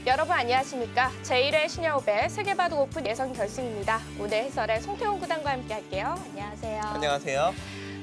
여러분 안녕하십니까? 제1회 시니어배 세계바둑 오픈 예선 결승입니다. 오늘 해설의 송태훈 구단과 함께 할게요. 안녕하세요. 안녕하세요.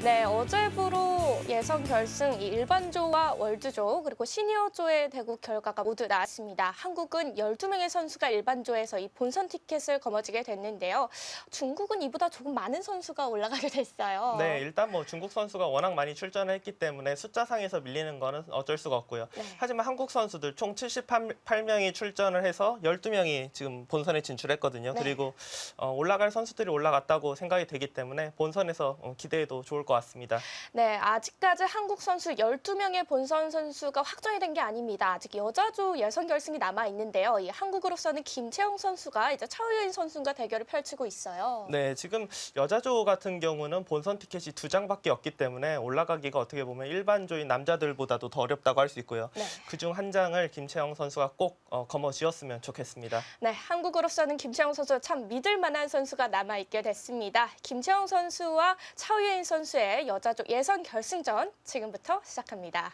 네, 어제부로 예선 결승 이 일반조와 월드조 그리고 시니어조의 대국 결과가 모두 나왔습니다. 한국은 12명의 선수가 일반조에서 이 본선 티켓을 거머쥐게 됐는데요. 중국은 이보다 조금 많은 선수가 올라가게 됐어요. 네, 일단 뭐 중국 선수가 워낙 많이 출전을 했기 때문에 숫자상에서 밀리는 거는 어쩔 수가 없고요. 네. 하지만 한국 선수들 총 78명이 출전을 해서 12명이 지금 본선에 진출했거든요. 네. 그리고 올라갈 선수들이 올라갔다고 생각이 되기 때문에 본선에서 기대해도 좋을 것 같습니다. 네, 아직까지 한국 선수 12명의 본선 선수가 확정이 된 게 아닙니다. 아직 여자조 예선 결승이 남아 있는데요. 이 한국으로서는 김채영 선수가 이제 차우유인 선수과 대결을 펼치고 있어요. 네, 지금 여자조 같은 경우는 본선 티켓이 2장밖에 없기 때문에 올라가기가 어떻게 보면 일반조인 남자들보다도 더 어렵다고 할 수 있고요. 네. 그중 한 장을 김채영 선수가 꼭 거머쥐었으면 좋겠습니다. 네, 한국으로서는 김채영 선수 참 믿을 만한 선수가 남아있게 됐습니다. 김채영 선수와 차우예인 선수의 여자조 예선 결승전 지금부터 시작합니다.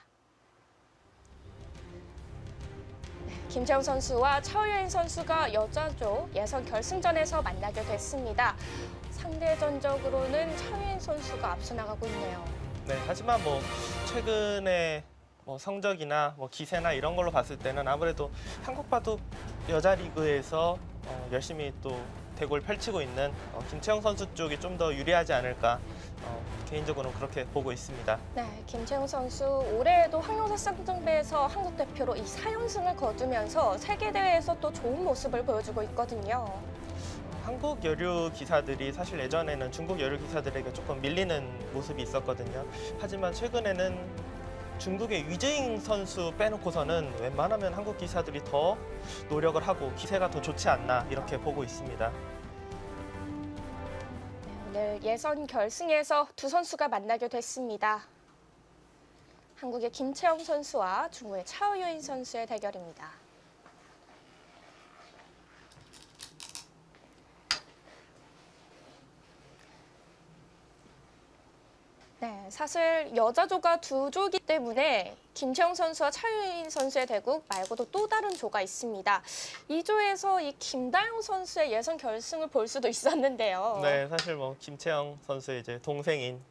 네, 김채영 선수와 차우예인 선수가 여자조 예선 결승전에서 만나게 됐습니다. 상대전적으로는 차우예인 선수가 앞서 나가고 있네요. 네, 하지만 뭐 최근에 성적이나 기세나 이런 걸로 봤을 때는 아무래도 한국 바둑 여자 리그에서 열심히 또 대국을 펼치고 있는 김채영 선수 쪽이 좀 더 유리하지 않을까 개인적으로는 그렇게 보고 있습니다. 네, 김채영 선수 올해에도 황영사 쌍정배에서 한국 대표로 이 4연승을 거두면서 세계 대회에서 또 좋은 모습을 보여주고 있거든요. 한국 여류 기사들이 사실 예전에는 중국 여류 기사들에게 조금 밀리는 모습이 있었거든요. 하지만 최근에는 중국의 위즈잉 선수 빼놓고서는 웬만하면 한국 기사들이 더 노력을 하고 기세가 더 좋지 않나 이렇게 보고 있습니다. 오늘 예선 결승에서 두 선수가 만나게 됐습니다. 한국의 김채영 선수와 중국의 차우유인 선수의 대결입니다. 네, 사실 여자조가 두 조이기 때문에 김채영 선수와 차유인 선수의 대국 말고도 또 다른 조가 있습니다. 이 조에서 이 김다영 선수의 예선 결승을 볼 수도 있었는데요. 네, 사실 김채영 선수의 이제 동생인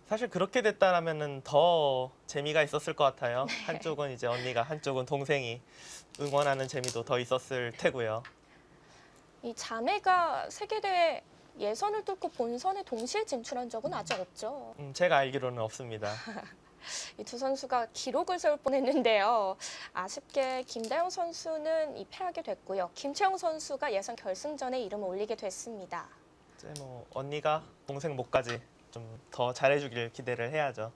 사실 그렇게 됐다라면은 더 재미가 있었을 것 같아요. 네. 한쪽은 이제 언니가, 한쪽은 동생이 응원하는 재미도 더 있었을 테고요. 이 자매가 세계대회 예선을 뚫고 본선에 동시에 진출한 적은 아직 없죠. 제가 알기로는 없습니다. 이 두 선수가 기록을 세울 뻔했는데요. 아쉽게 김다영 선수는 패하게 됐고요. 김채영 선수가 예선 결승전에 이름을 올리게 됐습니다. 이제 언니가 동생 목까지 좀 더 잘해주길 기대를 해야죠.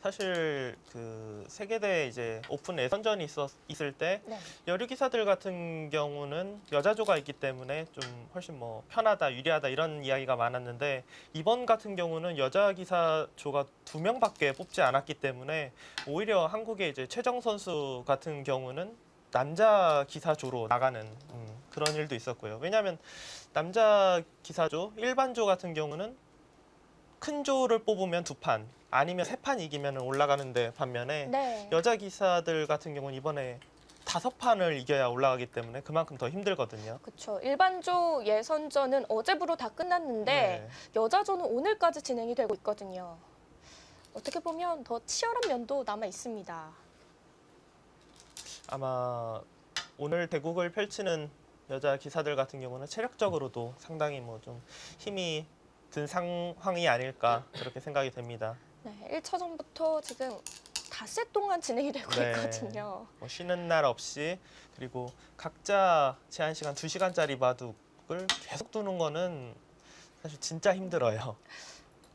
사실 그 세계대회 이제 오픈 예선전이 있을 때 네. 여류 기사들 같은 경우는 여자조가 있기 때문에 좀 훨씬 편하다, 유리하다 이런 이야기가 많았는데 이번 같은 경우는 여자 기사조가 2명밖에 뽑지 않았기 때문에 오히려 한국의 이제 최정 선수 같은 경우는 남자 기사조로 나가는 그런 일도 있었고요. 왜냐하면 남자 기사조, 일반조 같은 경우는 큰 조를 뽑으면 2판, 아니면 3판 이기면 올라가는데 반면에 네. 여자 기사들 같은 경우는 이번에 5판을 이겨야 올라가기 때문에 그만큼 더 힘들거든요. 그렇죠. 일반조 예선전은 어제부로 다 끝났는데 네. 여자조는 오늘까지 진행이 되고 있거든요. 어떻게 보면 더 치열한 면도 남아 있습니다. 아마 오늘 대국을 펼치는 여자 기사들 같은 경우는 체력적으로도 상당히 좀 힘이 든 상황이 아닐까 그렇게 생각이 됩니다. 네, 1차전부터 지금 닷새 동안 진행이 되고 네. 있거든요. 쉬는 날 없이 그리고 각자 제한 시간 2시간짜리 바둑을 계속 두는 거는 사실 진짜 힘들어요.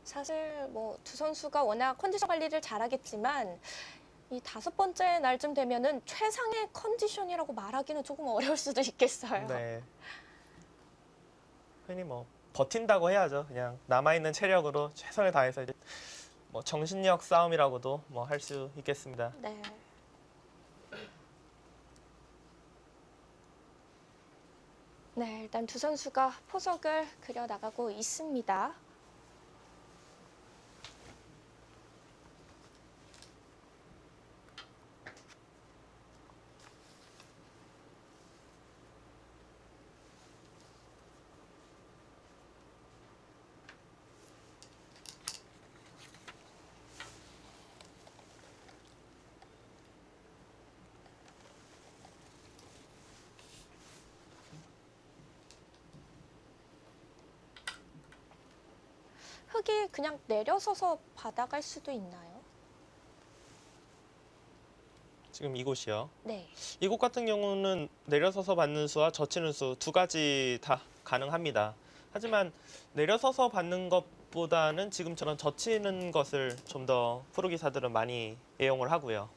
사실 두 선수가 워낙 컨디션 관리를 잘하겠지만 이 5번째 날쯤 되면은 최상의 컨디션이라고 말하기는 조금 어려울 수도 있겠어요. 네. 흔히 버틴다고 해야죠. 그냥 남아있는 체력으로 최선을 다해서 이제 정신력 싸움이라고도 할 수 있겠습니다. 네. 네, 일단 두 선수가 포석을 그려 나가고 있습니다. 흙이 그냥 내려서서 받아갈 수도 있나요? 지금 이곳이요. 네. 이곳 같은 경우는 내려서서 받는 수와 젖히는 수 두 가지 다 가능합니다. 하지만 내려서서 받는 것보다는 지금처럼 젖히는 것을 좀 더 프로기사들은 많이 애용을 하고요.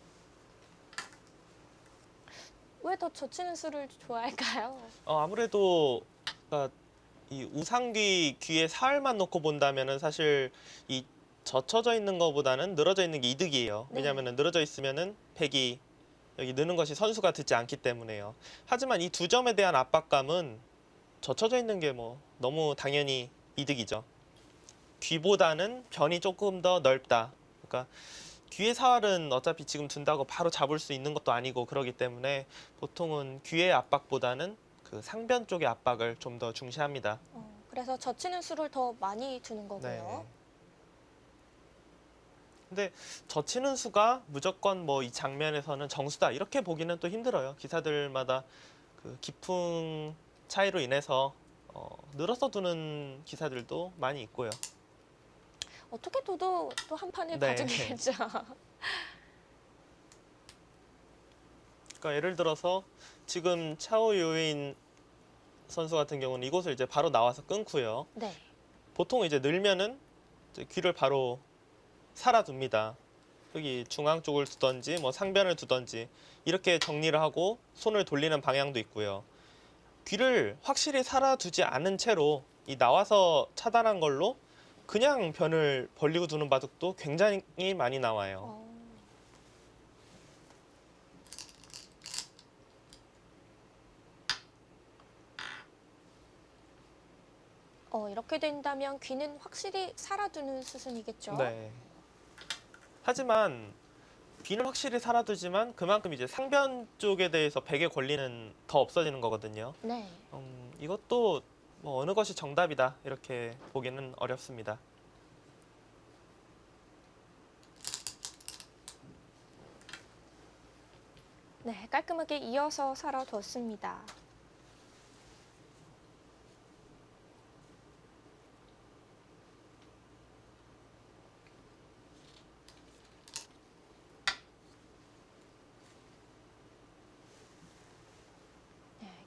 왜 더 젖히는 수를 좋아할까요? 아무래도 그러니까 이 우상귀 귀에 사흘만 놓고 본다면은 사실 이 젖혀져 있는 것보다는 늘어져 있는 게 이득이에요. 네. 왜냐하면 늘어져 있으면은 백이 여기 느는 것이 선수가 듣지 않기 때문에요. 하지만 이 두 점에 대한 압박감은 젖혀져 있는 게 뭐 너무 당연히 이득이죠. 귀보다는 변이 조금 더 넓다. 그러니까 귀의 사활은 어차피 지금 둔다고 바로 잡을 수 있는 것도 아니고 그러기 때문에 보통은 귀의 압박보다는 그 상변 쪽의 압박을 좀 더 중시합니다. 그래서 젖히는 수를 더 많이 두는 거고요. 네. 근데 젖히는 수가 무조건 뭐 이 장면에서는 정수다 이렇게 보기는 또 힘들어요. 기사들마다 그 기풍 차이로 인해서 늘어서 두는 기사들도 많이 있고요. 어떻게 둬도 또 한 판을 네. 봐주겠죠. 그러니까 예를 들어서 지금 차오 요인 선수 같은 경우는 이곳을 이제 바로 나와서 끊고요. 네. 보통 이제 늘면은 이제 귀를 바로 살아둡니다. 여기 중앙 쪽을 두던지 뭐 상변을 두던지 이렇게 정리를 하고 손을 돌리는 방향도 있고요. 귀를 확실히 살아두지 않은 채로 이 나와서 차단한 걸로 그냥 변을 벌리고 두는 바둑도 굉장히 많이 나와요. 이렇게 된다면 귀는 확실히 살아두는 수순이겠죠? 네. 하지만 귀는 확실히 살아두지만 그만큼 이제 상변 쪽에 대해서 백의 권리는 더 없어지는 거거든요. 네. 이것도 뭐 어느 것이 정답이다 이렇게 보기는 어렵습니다. 네, 깔끔하게 이어서 살아뒀습니다.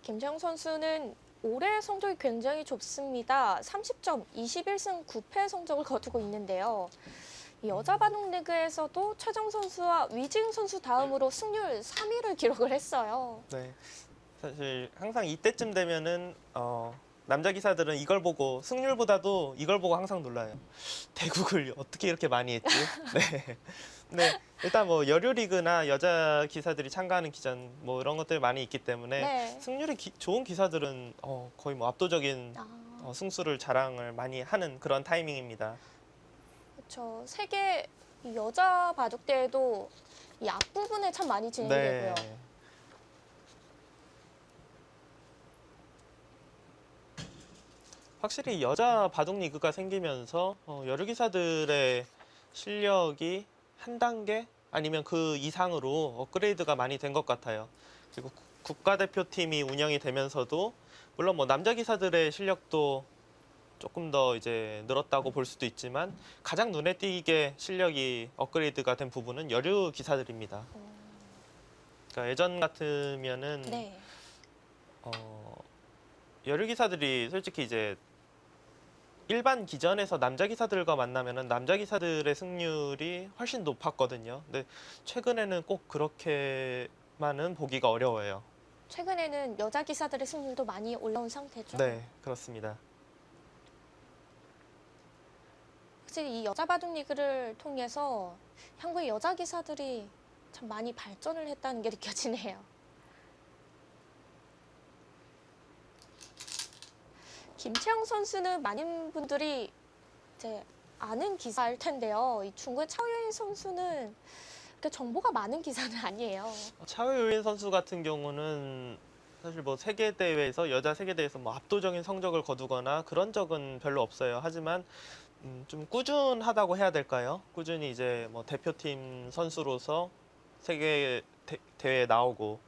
김재영 선수는 올해 성적이 굉장히 좋습니다. 30점, 21승 9패 성적을 거두고 있는데요. 이 여자 바둑 리그에서도 최정 선수와 위지은 선수 다음으로 승률 3위를 기록을 했어요. 네. 사실 항상 이때쯤 되면은 남자 기사들은 이걸 보고 승률보다도 이걸 보고 항상 놀라요. 대국을 어떻게 이렇게 많이 했지? 네. 네. 일단 뭐 여류 리그나 여자 기사들이 참가하는 기전 뭐 이런 것들 많이 있기 때문에 네. 승률이 좋은 기사들은 거의 뭐 압도적인 승수를 자랑을 많이 하는 그런 타이밍입니다. 그렇죠. 세계 여자 바둑 대회도 이 앞부분에 참 많이 진행되고요. 네. 확실히 여자 바둑 리그가 생기면서 여류 기사들의 실력이 한 단계 아니면 그 이상으로 업그레이드가 많이 된 것 같아요. 그리고 국가대표팀이 운영이 되면서도 물론 뭐 남자 기사들의 실력도 조금 더 이제 늘었다고 볼 수도 있지만 가장 눈에 띄게 실력이 업그레이드가 된 부분은 여류 기사들입니다. 그러니까 예전 같으면은 네. 여류 기사들이 솔직히 이제 일반 기전에서 남자 기사들과 만나면은 남자 기사들의 승률이 훨씬 높았거든요. 근데 최근에는 꼭 그렇게만은 보기가 어려워요. 최근에는 여자 기사들의 승률도 많이 올라온 상태죠. 네, 그렇습니다. 확실히 이 여자 바둑 리그를 통해서 한국의 여자 기사들이 참 많이 발전을 했다는 게 느껴지네요. 김채영 선수는 많은 분들이 이제 아는 기사일 텐데요. 이 중국의 차오유인 선수는 그렇게 정보가 많은 기사는 아니에요. 차오유인 선수 같은 경우는 사실 뭐 세계 대회에서 여자 세계 대회에서 뭐 압도적인 성적을 거두거나 그런 적은 별로 없어요. 하지만 좀 꾸준하다고 해야 될까요? 꾸준히 이제 뭐 대표팀 선수로서 세계 대회에 나오고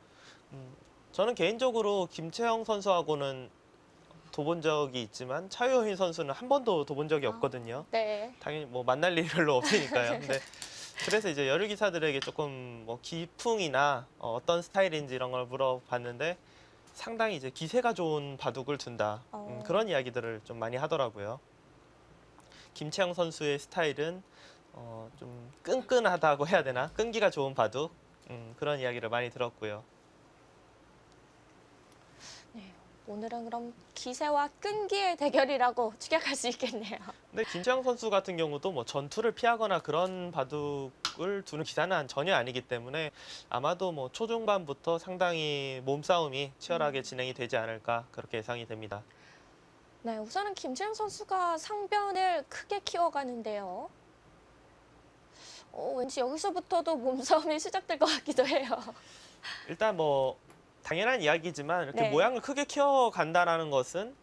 저는 개인적으로 김채영 선수하고는 둬본 적이 있지만 차유인 선수는 한 번도 둬본 적이 없거든요. 네. 당연히 뭐 만날 일이 별로 없으니까요. 근데 그래서 이제 여류 기사들에게 조금 뭐 기풍이나 어떤 스타일인지 이런 걸 물어봤는데 상당히 이제 기세가 좋은 바둑을 둔다. 그런 이야기들을 좀 많이 하더라고요. 김채영 선수의 스타일은 좀 끈끈하다고 해야 되나? 끈기가 좋은 바둑. 그런 이야기를 많이 들었고요. 네. 오늘은 그럼 기세와 끈기의 대결이라고 추격할 수 있겠네요. 근데 김채영 선수 같은 경우도 뭐 전투를 피하거나 그런 바둑을 두는 기사는 전혀 아니기 때문에 아마도 뭐 초중반부터 상당히 몸싸움이 치열하게 진행이 되지 않을까 그렇게 예상이 됩니다. 네, 우선은 김채영 선수가 상변을 크게 키워가는데요. 왠지 여기서부터도 몸싸움이 시작될 것 같기도 해요. 일단 뭐 당연한 이야기지만 이렇게 네. 모양을 크게 키워간다라는 것은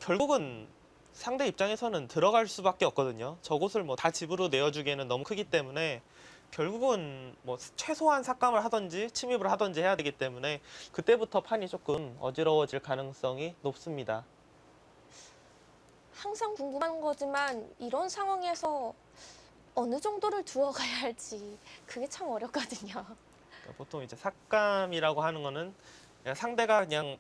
결국은 상대 입장에서는 들어갈 수밖에 없거든요. 저곳을 뭐 다 집으로 내어주기에는 너무 크기 때문에 결국은 뭐 최소한 삭감을 하든지 침입을 하든지 해야 되기 때문에 그때부터 판이 조금 어지러워질 가능성이 높습니다. 항상 궁금한 거지만 이런 상황에서 어느 정도를 두어가야 할지 그게 참 어렵거든요. 그러니까 보통 이제 삭감이라고 하는 거는 그냥 상대가 그냥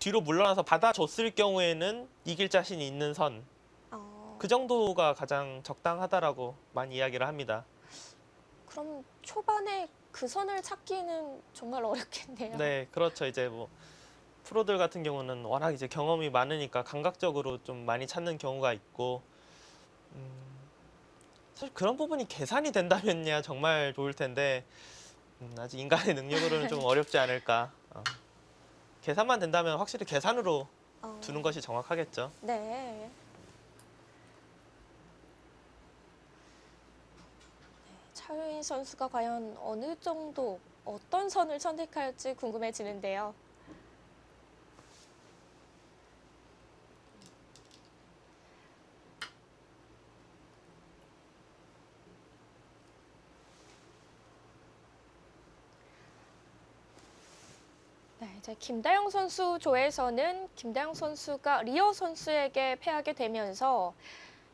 뒤로 물러나서 받아줬을 경우에는 이길 자신이 있는 선, 그 정도가 가장 적당하다라고 많이 이야기를 합니다. 그럼 초반에 그 선을 찾기는 정말 어렵겠네요. 네, 그렇죠. 이제 뭐 프로들 같은 경우는 워낙 이제 경험이 많으니까 감각적으로 좀 많이 찾는 경우가 있고, 사실 그런 부분이 계산이 된다면야 정말 좋을 텐데 아직 인간의 능력으로는 좀 어렵지 않을까. 계산만 된다면 확실히 계산으로 두는 것이 정확하겠죠. 네. 차유인 선수가 과연 어느 정도 어떤 선을 선택할지 궁금해지는데요. 네, 이제 김다영 선수 조에서는 김다영 선수가 리어 선수에게 패하게 되면서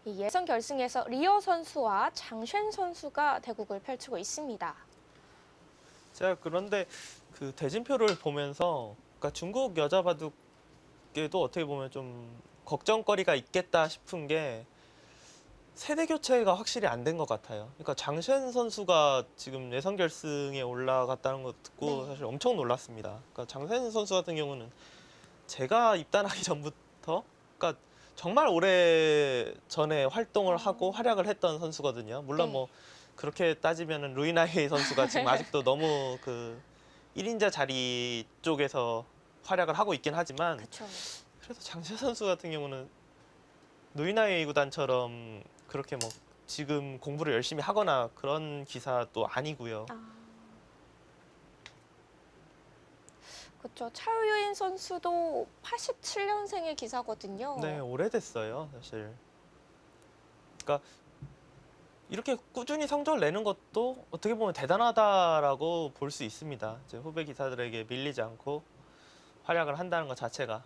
이 예선 결승에서 리어 선수와 장쉔 선수가 대국을 펼치고 있습니다. 제가 그런데 그 대진표를 보면서 그러니까 중국 여자 바둑계도 어떻게 보면 좀 걱정거리가 있겠다 싶은 게 세대 교체가 확실히 안 된 것 같아요. 그러니까 장쉔 선수가 지금 예선 결승에 올라갔다는 거 듣고 네. 사실 엄청 놀랐습니다. 그러니까 장쉔 선수 같은 경우는 제가 입단하기 전부터 그러니까 정말 오래 전에 활동을 하고 활약을 했던 선수거든요. 물론 네. 뭐 그렇게 따지면은 루이나이에이 선수가 지금 아직도 너무 그 1인자 자리 쪽에서 활약을 하고 있긴 하지만 그렇죠. 그래도 장채 선수 같은 경우는 루이나이에이 구단처럼 그렇게 뭐 지금 공부를 열심히 하거나 그런 기사도 아니고요. 그렇죠. 차유인 선수도 87년생의 기사거든요. 네, 오래됐어요, 사실. 그러니까 이렇게 꾸준히 성적을 내는 것도 어떻게 보면 대단하다라고 볼 수 있습니다. 이제 후배 기사들에게 밀리지 않고 활약을 한다는 것 자체가.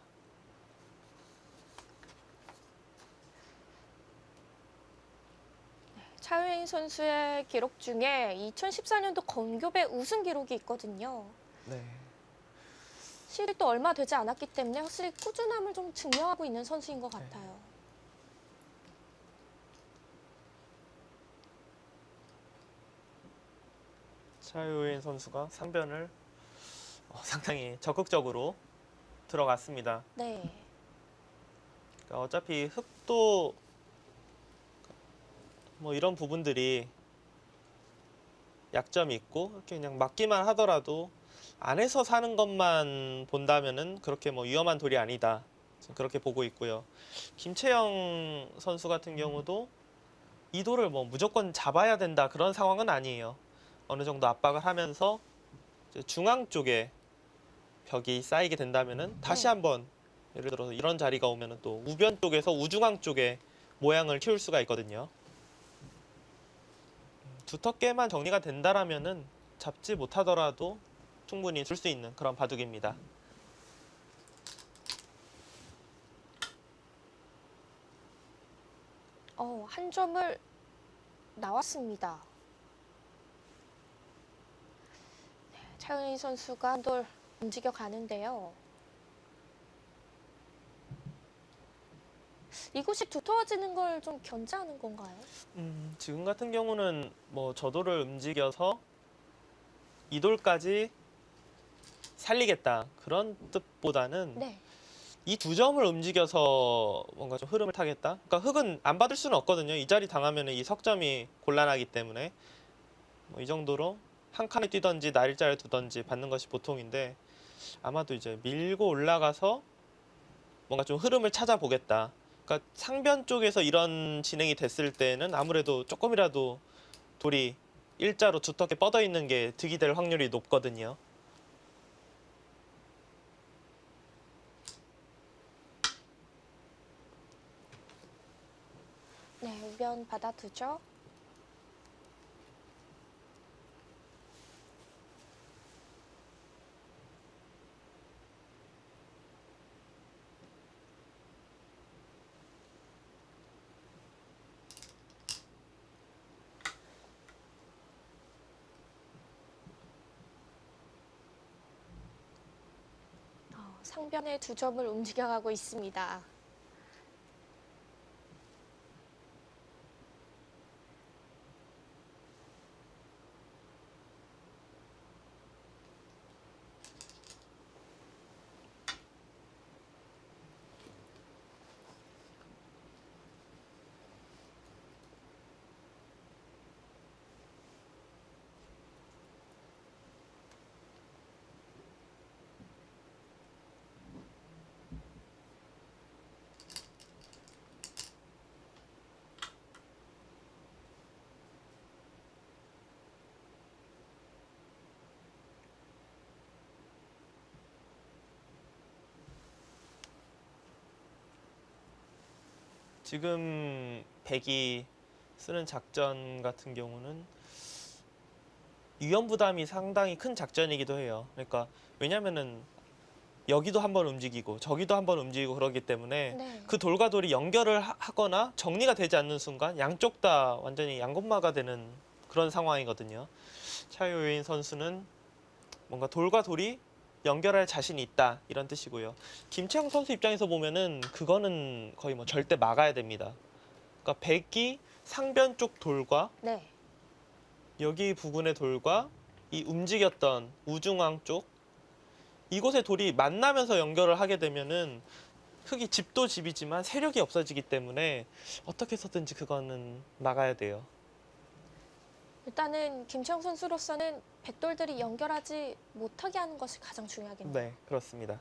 차유인 선수의 기록 중에 2014년도 건교배 우승 기록이 있거든요. 네. 실이 또 얼마 되지 않았기 때문에 확실히 꾸준함을 좀 증명하고 있는 선수인 것 같아요. 차유인 선수가 상변을 상당히 적극적으로 들어갔습니다. 네. 그러니까 어차피 흙도 뭐 이런 부분들이 약점이 있고 이렇게 그냥 맞기만 하더라도 안에서 사는 것만 본다면은 그렇게 뭐 위험한 돌이 아니다. 그렇게 보고 있고요. 김채영 선수 같은 경우도 이 돌을 뭐 무조건 잡아야 된다 그런 상황은 아니에요. 어느 정도 압박을 하면서 이제 중앙 쪽에 벽이 쌓이게 된다면은 다시 한번 예를 들어서 이런 자리가 오면은 또 우변 쪽에서 우중앙 쪽에 모양을 키울 수가 있거든요. 두텁게만 정리가 된다라면은 잡지 못하더라도 충분히 줄 수 있는 그런 바둑입니다. 한 점을 나왔습니다. 네, 차윤희 선수가 한 돌 움직여 가는데요. 이곳이 두터워지는 걸 좀 견제하는 건가요? 지금 같은 경우는 뭐 저돌을 움직여서 이 돌까지 살리겠다 그런 뜻보다는 네. 이 두 점을 움직여서 뭔가 좀 흐름을 타겠다. 그러니까 흙은 안 받을 수는 없거든요. 이 자리 당하면 이 석점이 곤란하기 때문에 뭐 이 정도로 한 칸을 뛰던지 날짜를 두던지 받는 것이 보통인데 아마도 이제 밀고 올라가서 뭔가 좀 흐름을 찾아보겠다. 그러니까 상변 쪽에서 이런 진행이 됐을 때는 아무래도 조금이라도 돌이 일자로 두텁게 뻗어 있는 게 득이 될 확률이 높거든요. 네, 우변 받아두죠. 상변의 두 점을 움직여가고 있습니다. 지금 백이 쓰는 작전 같은 경우는 위험 부담이 상당히 큰 작전이기도 해요. 그러니까 왜냐면은 여기도 한번 움직이고 저기도 한번 움직이고 그러기 때문에 네. 그 돌과 돌이 연결을 하거나 정리가 되지 않는 순간 양쪽 다 완전히 양곳마가 되는 그런 상황이거든요. 차유인 선수는 뭔가 돌과 돌이 연결할 자신이 있다 이런 뜻이고요. 김채영 선수 입장에서 보면은 그거는 거의 뭐 절대 막아야 됩니다. 그러니까 백이 상변 쪽 돌과 네. 여기 부근의 돌과 이 움직였던 우중앙 쪽 이곳의 돌이 만나면서 연결을 하게 되면은 흙이 집도 집이지만 세력이 없어지기 때문에 어떻게 해서든지 그거는 막아야 돼요. 일단은 김채영 선수로서는 백돌들이 연결하지 못하게 하는 것이 가장 중요하겠네요. 네, 그렇습니다.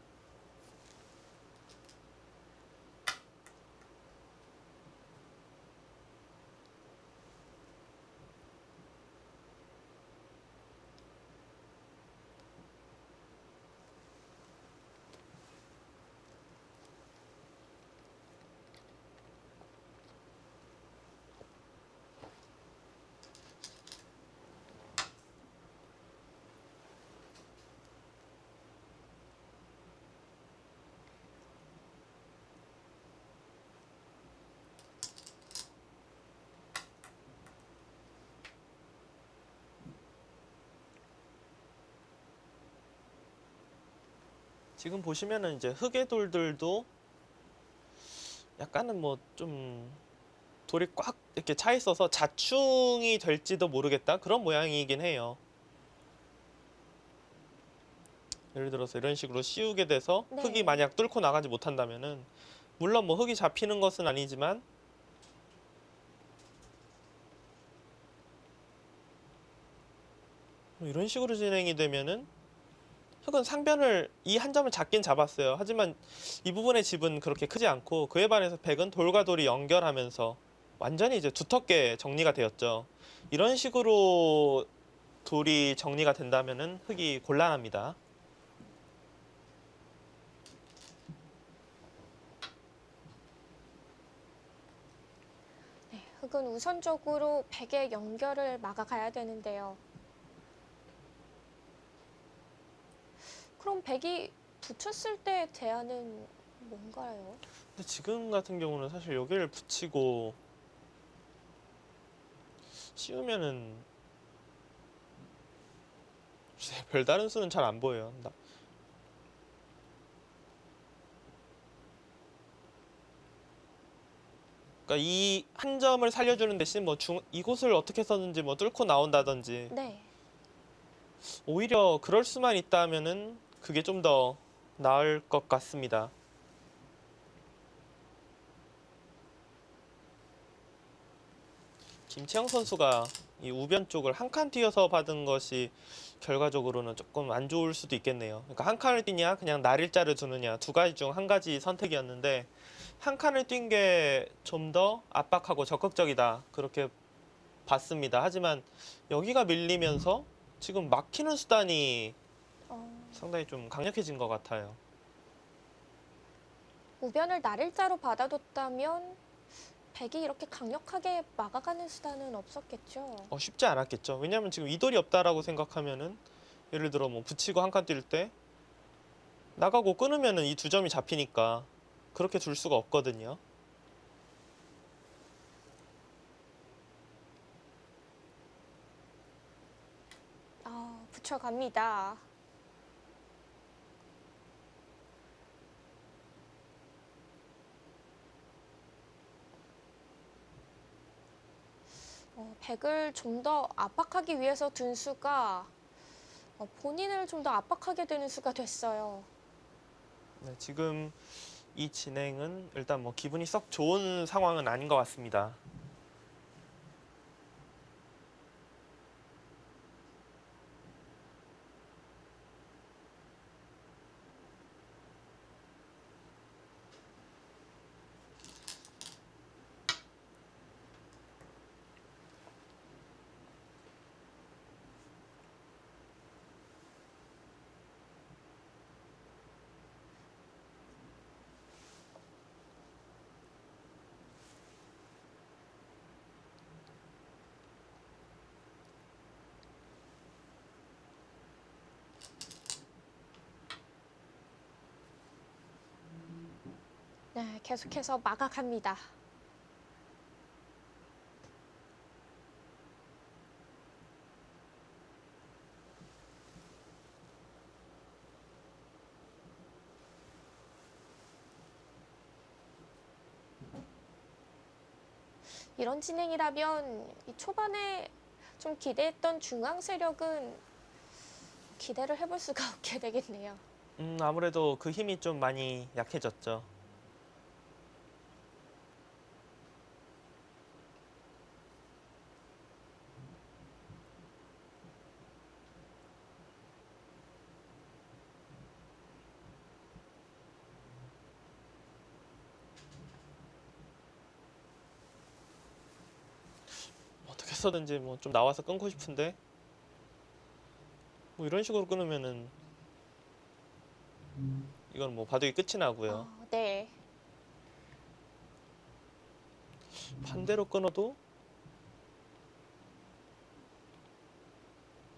지금 보시면은 이제 흙의 돌들도 약간은 뭐 좀 돌이 꽉 이렇게 차 있어서 자충이 될지도 모르겠다 그런 모양이긴 해요. 예를 들어서 이런 식으로 씌우게 돼서 네. 흙이 만약 뚫고 나가지 못한다면은 물론 뭐 흙이 잡히는 것은 아니지만 뭐 이런 식으로 진행이 되면은 흙은 상변을 이 한 점을 잡긴 잡았어요. 하지만 이 부분의 집은 그렇게 크지 않고 그에 반해서 백은 돌과 돌이 연결하면서 완전히 이제 두텁게 정리가 되었죠. 이런 식으로 돌이 정리가 된다면은 흙이 곤란합니다. 네, 흙은 우선적으로 백의 연결을 막아가야 되는데요. 그럼 백이 붙였을 때 대안은 뭔가요? 근데 지금 같은 경우는 사실 여기를 붙이고 치우면은 글쎄, 별다른 수는 잘 안 보여요. 그러니까 이 한 점을 살려주는 대신 뭐 이곳을 어떻게 해서든지 뭐 뚫고 나온다든지 네. 오히려 그럴 수만 있다면은 그게 좀 더 나을 것 같습니다. 김채영 선수가 이 우변 쪽을 한 칸 뛰어서 받은 것이 결과적으로는 조금 안 좋을 수도 있겠네요. 그러니까 한 칸을 뛰냐 그냥 날일자를 두느냐 두 가지 중 한 가지 선택이었는데 한 칸을 뛴 게 좀 더 압박하고 적극적이다 그렇게 봤습니다. 하지만 여기가 밀리면서 지금 막히는 수단이 상당히 좀 강력해진 것 같아요. 우변을 날일자로 받아뒀다면 백이 이렇게 강력하게 막아가는 수단은 없었겠죠. 쉽지 않았겠죠. 왜냐하면 지금 이돌이 없다라고 생각하면은 예를 들어 뭐 붙이고 한 칸 뛸 때 나가고 끊으면은 이 두 점이 잡히니까 그렇게 둘 수가 없거든요. 붙여갑니다. 백을 좀 더 압박하기 위해서 둔 수가 본인을 좀 더 압박하게 되는 수가 됐어요. 네, 지금 이 진행은 일단 뭐 기분이 썩 좋은 상황은 아닌 것 같습니다. 네, 계속해서 막아갑니다. 이런 진행이라면 이 초반에 좀 기대했던 중앙 세력은 기대를 해볼 수가 없게 되겠네요. 아무래도 그 힘이 좀 많이 약해졌죠. 어떻게 해서든지 뭐 좀 나와서 끊고 싶은데 뭐 이런 식으로 끊으면은 이건 뭐 바둑이 끝이 나고요. 네. 반대로 끊어도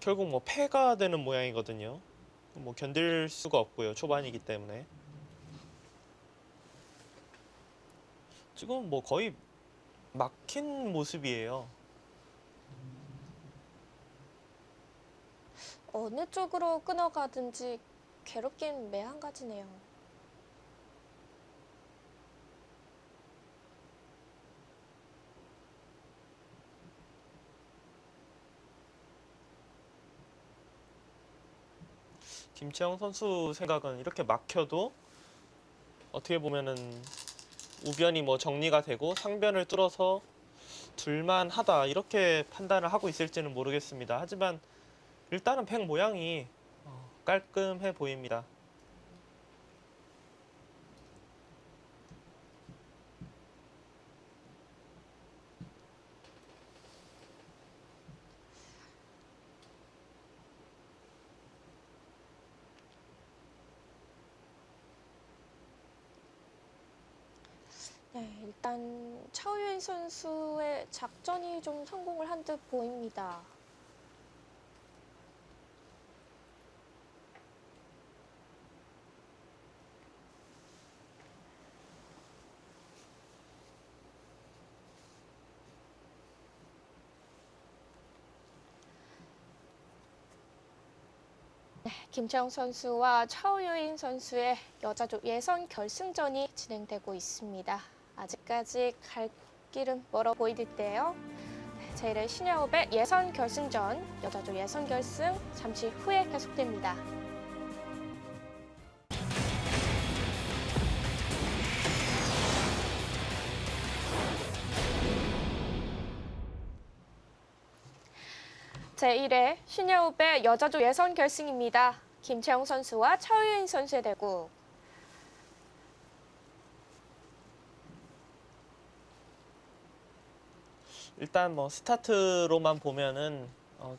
결국 뭐 패가 되는 모양이거든요. 뭐 견딜 수가 없고요. 초반이기 때문에. 지금 뭐 거의 막힌 모습이에요. 어느 쪽으로 끊어가든지 괴롭긴 매한가지네요. 김채영 선수 생각은 이렇게 막혀도 어떻게 보면은 우변이 뭐 정리가 되고 상변을 뚫어서 둘만 하다 이렇게 판단을 하고 있을지는 모르겠습니다. 하지만 일단은 백 모양이 깔끔해 보입니다. 네, 일단 차우윤 선수의 작전이 좀 성공을 한 듯 보입니다. 김채영 선수와 차오유인 선수의 여자조 예선 결승전이 진행되고 있습니다. 아직까지 갈 길은 멀어 보이는데요. 제1회 시니어컵의 예선 결승전, 여자조 예선 결승 잠시 후에 계속됩니다. 제1회 시니어컵의 여자조 예선 결승입니다. 김채영 선수와 차우윤 선수의 대국. 일단 뭐 스타트로만 보면은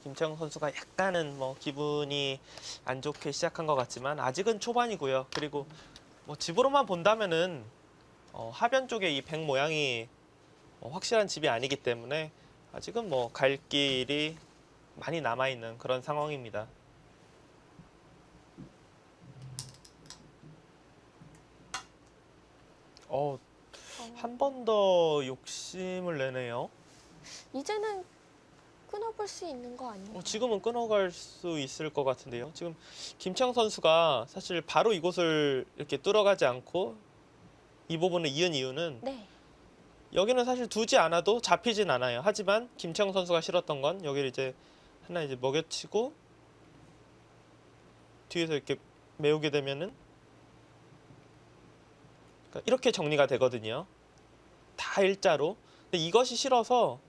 김채영 선수가 약간은 뭐 기분이 안 좋게 시작한 것 같지만 아직은 초반이고요. 그리고 뭐 집으로만 본다면은 하변 쪽에 이 백 모양이 확실한 집이 아니기 때문에 아직은 뭐 갈 길이 많이 남아 있는 그런 상황입니다. 한 번 더 욕심을 내네요. 이제는 끊어볼 수 있는 거 아니에요? 지금은 끊어갈 수 있을 것 같은데요. 지금 김채영 선수가 사실 바로 이곳을 이렇게 뚫어가지 않고 이 부분을 이은 이유는 네. 여기는 사실 두지 않아도 잡히진 않아요. 하지만 김채영 선수가 싫었던 건 여기를 이제 하나 이제 먹여치고 뒤에서 이렇게 메우게 되면은 그러니까 이렇게 정리가 되거든요. 다 일자로. 근데 이것이 싫어서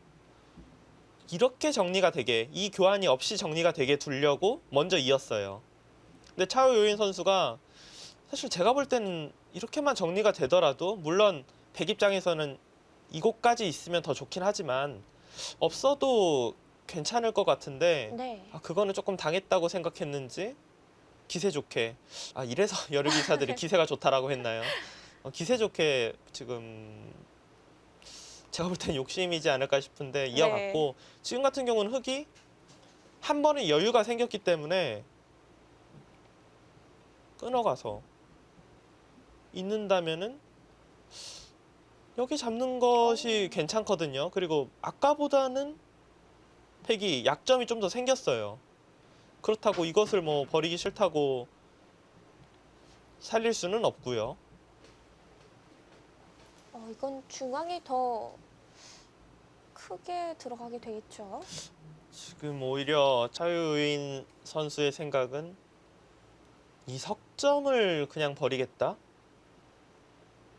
이렇게 정리가 되게, 이 교환이 없이 정리가 되게 두려고 먼저 이었어요. 근데 차오요인 선수가 사실 제가 볼 때는 이렇게만 정리가 되더라도 물론 백 입장에서는 이곳까지 있으면 더 좋긴 하지만 없어도 괜찮을 것 같은데 네. 그거는 조금 당했다고 생각했는지 기세 좋게 이래서 여류 기사들이 기세가 좋다라고 했나요? 기세 좋게 지금 제가 볼 땐 욕심이지 않을까 싶은데 이어갔고 지금 같은 경우는 흙이 한 번에 여유가 생겼기 때문에 끊어가서 있는다면은 여기 잡는 것이 괜찮거든요. 그리고 아까보다는 팩이 약점이 좀 더 생겼어요. 그렇다고 이것을 뭐 버리기 싫다고 살릴 수는 없고요. 이건 중앙이 더 크게 들어가게 되겠죠. 지금 오히려 차유인 선수의 생각은 이 석점을 그냥 버리겠다?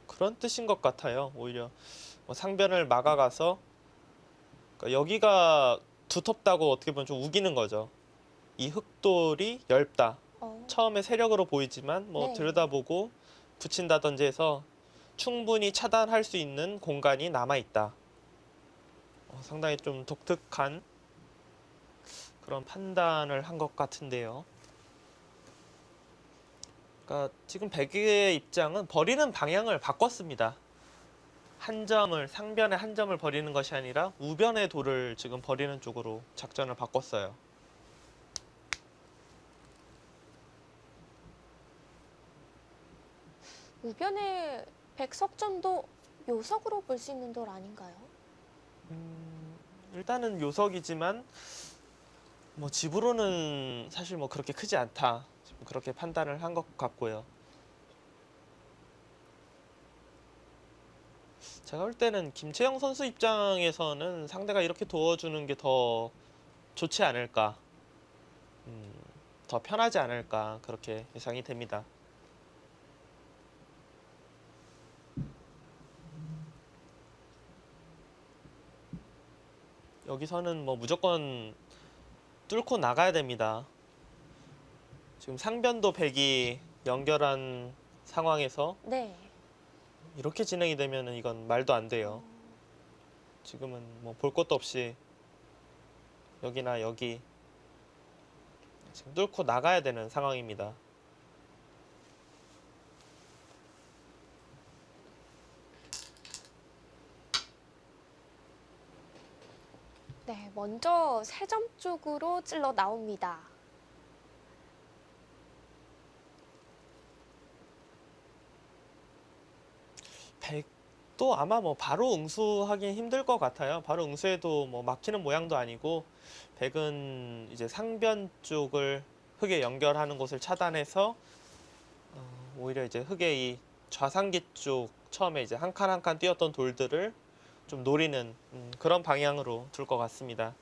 그런 뜻인 것 같아요. 오히려 뭐 상변을 막아가서 그러니까 여기가 두텁다고 어떻게 보면 좀 우기는 거죠. 이 흙돌이 얇다. 처음에 세력으로 보이지만 뭐 네. 들여다보고 붙인다든지 해서 충분히 차단할 수 있는 공간이 남아있다. 상당히 좀 독특한 그런 판단을 한 것 같은데요. 그러니까 지금 백의 입장은 버리는 방향을 바꿨습니다. 한 점을, 상변의 한 점을 버리는 것이 아니라 우변의 돌을 지금 버리는 쪽으로 작전을 바꿨어요. 우변의 백석점도 요석으로 볼 수 있는 돌 아닌가요? 일단은 요석이지만 뭐 집으로는 사실 뭐 그렇게 크지 않다. 지금 그렇게 판단을 한 것 같고요. 제가 볼 때는 김채영 선수 입장에서는 상대가 이렇게 도와주는 게 더 좋지 않을까, 더 편하지 않을까 그렇게 예상이 됩니다. 여기서는 뭐 무조건 뚫고 나가야 됩니다. 지금 상변도 백이 연결한 상황에서 네. 이렇게 진행이 되면은 이건 말도 안 돼요. 지금은 뭐 볼 것도 없이 여기나 여기 지금 뚫고 나가야 되는 상황입니다. 네, 먼저 세 점 쪽으로 찔러 나옵니다. 백도 아마 뭐 바로 응수하긴 힘들 것 같아요. 바로 응수해도 뭐 막히는 모양도 아니고 백은 이제 상변 쪽을 흙에 연결하는 곳을 차단해서 오히려 이제 흙의 이 좌상기 쪽 처음에 이제 한 칸 한 칸 띄었던 돌들을 좀 노리는 그런 방향으로 둘 것 같습니다.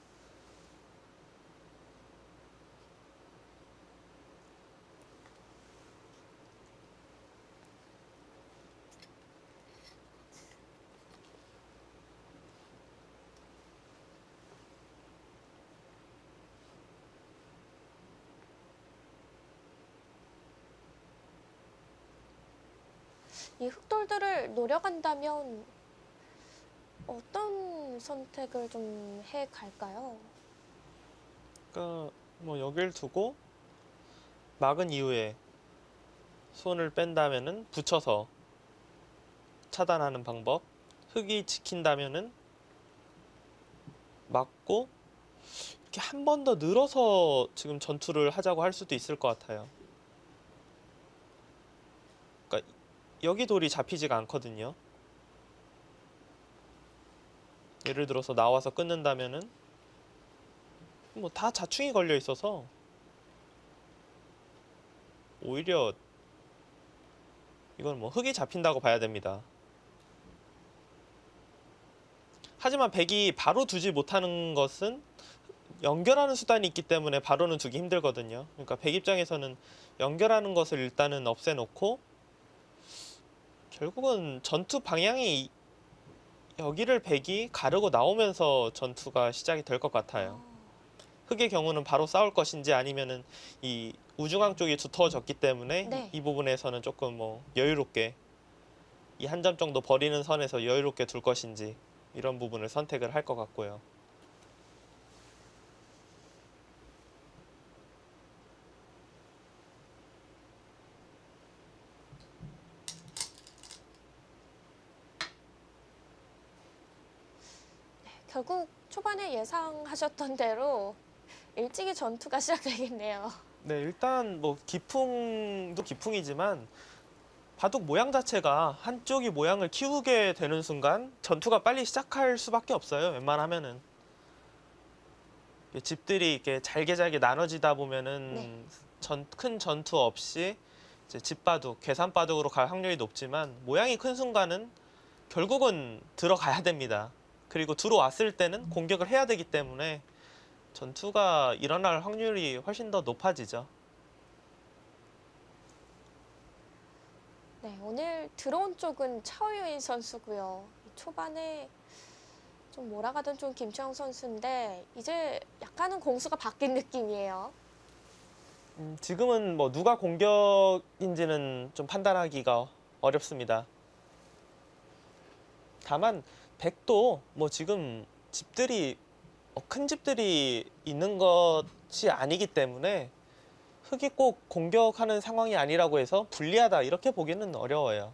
이 흑돌들을 노려간다면 어떤 선택을 좀 해 갈까요? 그러니까 뭐 여길 두고 막은 이후에 손을 뺀다면은 붙여서 차단하는 방법. 흙이 지킨다면은 막고 이렇게 한 번 더 늘어서 지금 전투를 하자고 할 수도 있을 것 같아요. 그러니까 여기 돌이 잡히지가 않거든요. 예를 들어서 나와서 끊는다면은 뭐 다 자충이 걸려 있어서 오히려 이건 뭐 흙이 잡힌다고 봐야 됩니다. 하지만 백이 바로 두지 못하는 것은 연결하는 수단이 있기 때문에 바로는 두기 힘들거든요. 그러니까 백 입장에서는 연결하는 것을 일단은 없애놓고 결국은 전투 방향이 여기를 백이 가르고 나오면서 전투가 시작이 될 것 같아요. 흑의 경우는 바로 싸울 것인지 아니면은 이 우중앙 쪽이 두터워졌기 때문에 네. 이 부분에서는 조금 뭐 여유롭게 이 한 점 정도 버리는 선에서 여유롭게 둘 것인지 이런 부분을 선택을 할 것 같고요. 결국 초반에 예상하셨던 대로 일찍이 전투가 시작되겠네요. 네, 일단 뭐 기풍도 기풍이지만 바둑 모양 자체가 한쪽이 모양을 키우게 되는 순간 전투가 빨리 시작할 수밖에 없어요. 웬만하면은 집들이 이렇게 잘게 나눠지다 보면은 네. 큰 전투 없이 이제 집바둑, 계산바둑으로 갈 확률이 높지만 모양이 큰 순간은 결국은 들어가야 됩니다. 그리고 들어왔을 때는 공격을 해야 되기 때문에 전투가 일어날 확률이 훨씬 더 높아지죠. 네, 오늘 들어온 쪽은 차오유인 선수고요. 초반에 좀 몰아가던 좀 김주영 선수인데 이제 약간은 공수가 바뀐 느낌이에요. 지금은 뭐 누가 공격인지는 좀 판단하기가 어렵습니다. 다만 백도 뭐 지금 집들이 큰 집들이 있는 것이 아니기 때문에 흑이 꼭 공격하는 상황이 아니라고 해서 불리하다 이렇게 보기는 어려워요.